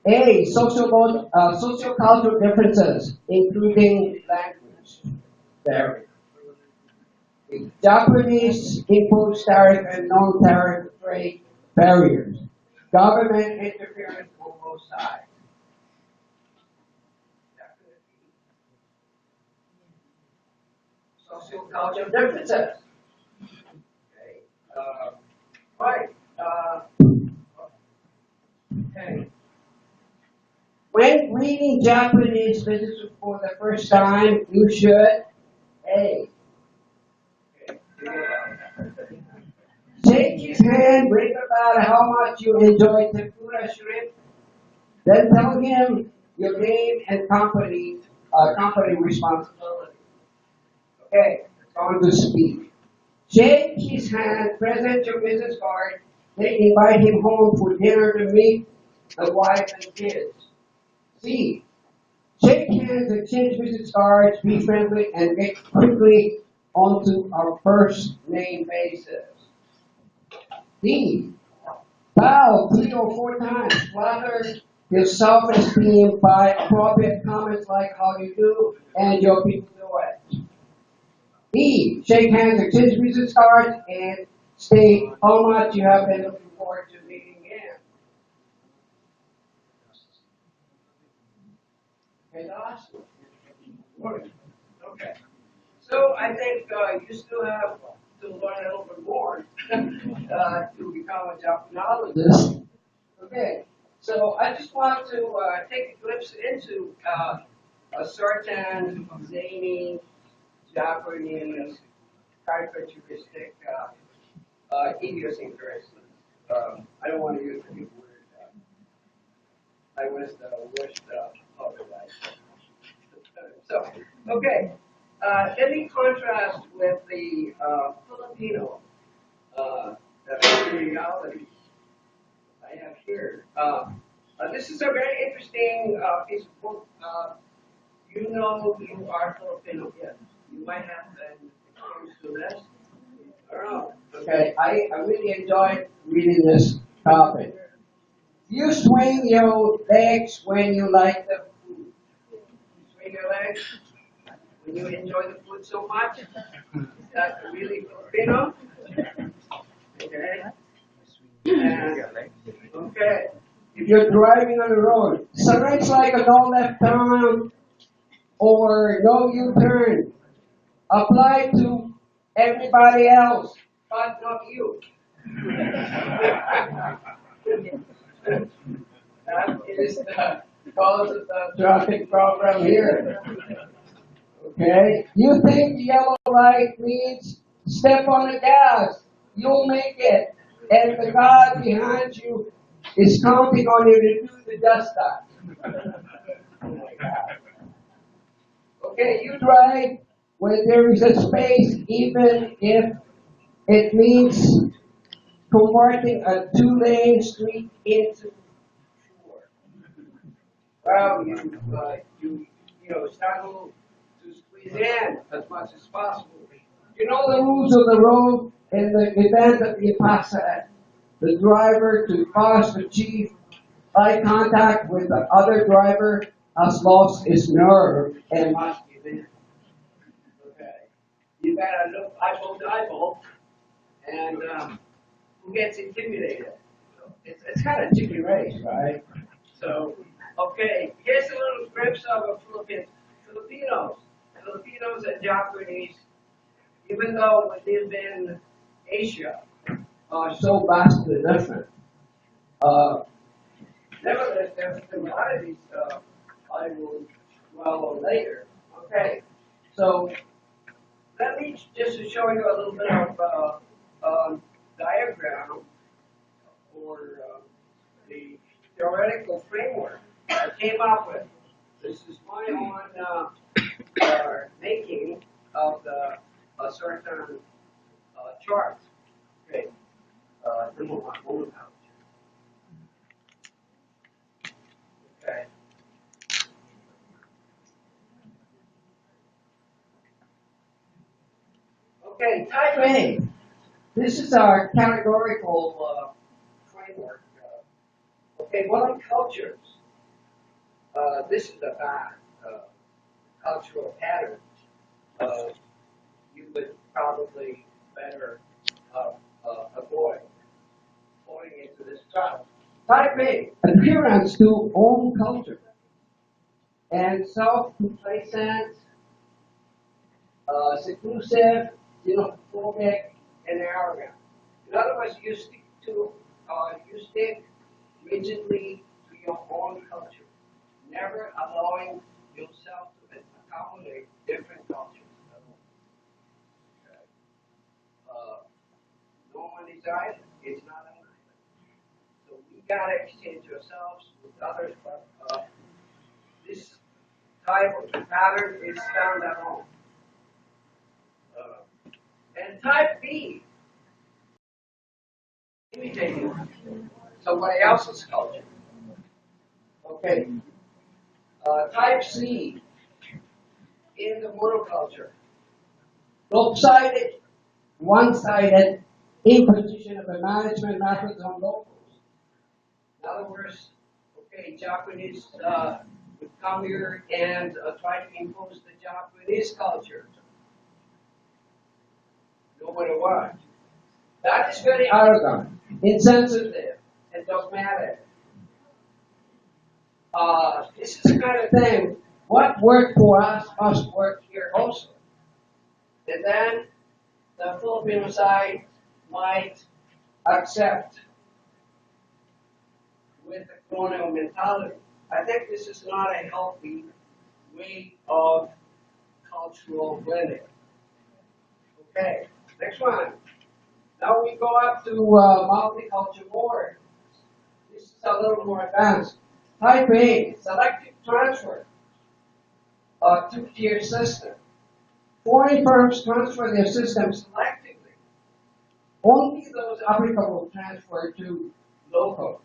A, social-cultural differences, including language barrier. Japanese impose tariff and non-tariff trade barriers. Government interference on both sides. Social-cultural differences. Okay. Right. Okay. When reading Japanese business for the first time, you should A. Shake his hand, rave about how much you enjoy tempura shrimp, then tell him your name and company responsibility. Okay, on to speak. Shake his hand, present your business card, then invite him home for dinner to meet the wife and kids. C. Shake hands, exchange business cards, be friendly, and get quickly onto our first name basis. D. Bow 3 or 4 times, flatter your self-esteem by appropriate comments like how you do and your people do it. E. Shake hands, exchange business cards, and state how much you have been looking forward to meeting again. Okay. So I think you still have to learn a little bit more to become a Japanologist. Okay. So I just want to take a glimpse into a certain zany Japanese characteristic idiosyncrasy. I don't want to use the big word. I was the worst of it. So, okay. Let me contrast with the Filipino reality I have here. This is a very interesting piece of book. You know you are Filipino, yes. You might have been exposed to this. I don't know. Okay, I really enjoyed reading this topic. You swing your legs when you like the food. You swing your legs when you enjoy the food so much. Is that really Filipino? Okay. And, okay. If you're driving on the road, signs like a no left turn or no U-turn apply to everybody else, but not you. That is the cause of the traffic problem here. Okay? You think yellow light means step on the gas. You'll make it. And the guy behind you is counting on you to do the dust up. Oh my God. Okay, you drive when there is a space, even if it means converting a 2-lane street into 4. Well, you struggle to squeeze in as much as possible. You know the rules of the road in the event that you pass the driver to pass the chief eye contact with the other driver has lost his nerve and must give in. Okay. You gotta look eyeball to eyeball and who gets intimidated? It's kind of chicken race, right? So, okay, here's a little glimpse of Filipinos and Japanese even though we live in Asia, are so vastly different. Nevertheless, there's similarities I will dwell on later. Okay, so let me just show you a little bit of diagram or the theoretical framework I came up with. This is my own making of a certain chart. Okay. Okay. Okay, type A. This is our categorical framework. Okay, what are cultures? This is a bad cultural pattern. You would probably better avoid falling into this trap. Type A, adherence to own culture and self-complacent, seclusive, xenophobic, and arrogant. In other words, you stick rigidly to your own culture, never allowing yourself to accommodate different cultures. Okay. No one is either. It's not an island. So we gotta exchange ourselves with others, but this type of pattern is found at home. And type B, imitating somebody else's culture. Okay. Type C, in the monoculture. Lopsided, one-sided imposition of the management methods on locals. In other words, okay, Japanese would come here and try to impose the Japanese culture. No matter what. That is very arrogant, insensitive, and dogmatic. This is the kind of thing, what worked for us must work here also. And then the Filipino side might accept with the colonial mentality. I think this is not a healthy way of cultural blending. Okay, next one. Now we go up to multicultural board. This is a little more advanced. Type A, selective transfer, two-tier system. Foreign firms transfer their systems selectively. Only those applicable transfer to locals.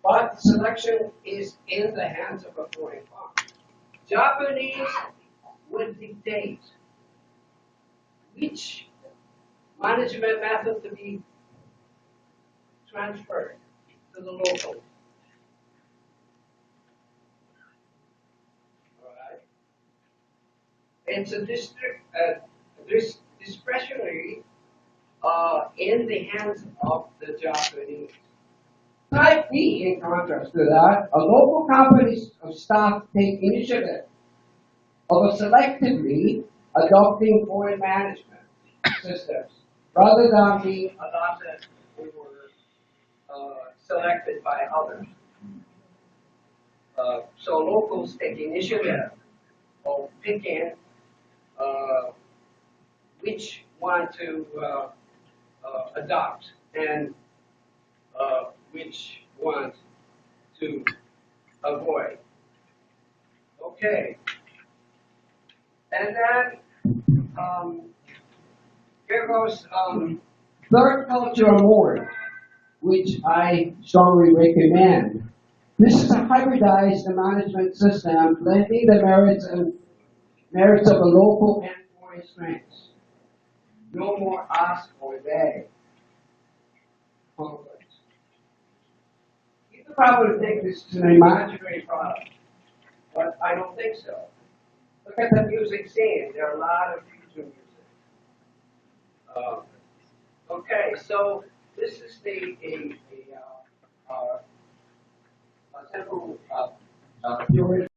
But selection is in the hands of a foreign firm. Japanese would dictate which management method to be transferred to the local. It's a discretionary in the hands of the Japanese. Type B, in contrast to that, a local company's staff take initiative of selectively adopting foreign management systems rather than being adopted or selected by others. So locals take initiative of picking which one to adopt and which one to avoid. Okay. And then here goes third culture award, which I strongly recommend. This is a hybridized management system blending the merits of a local and foreign strengths. No more us or they. Conflicts. You could probably think this is an imaginary product, but I don't think so. Look at the music scene. There are a lot of future music. Okay, so this is a simple theoretical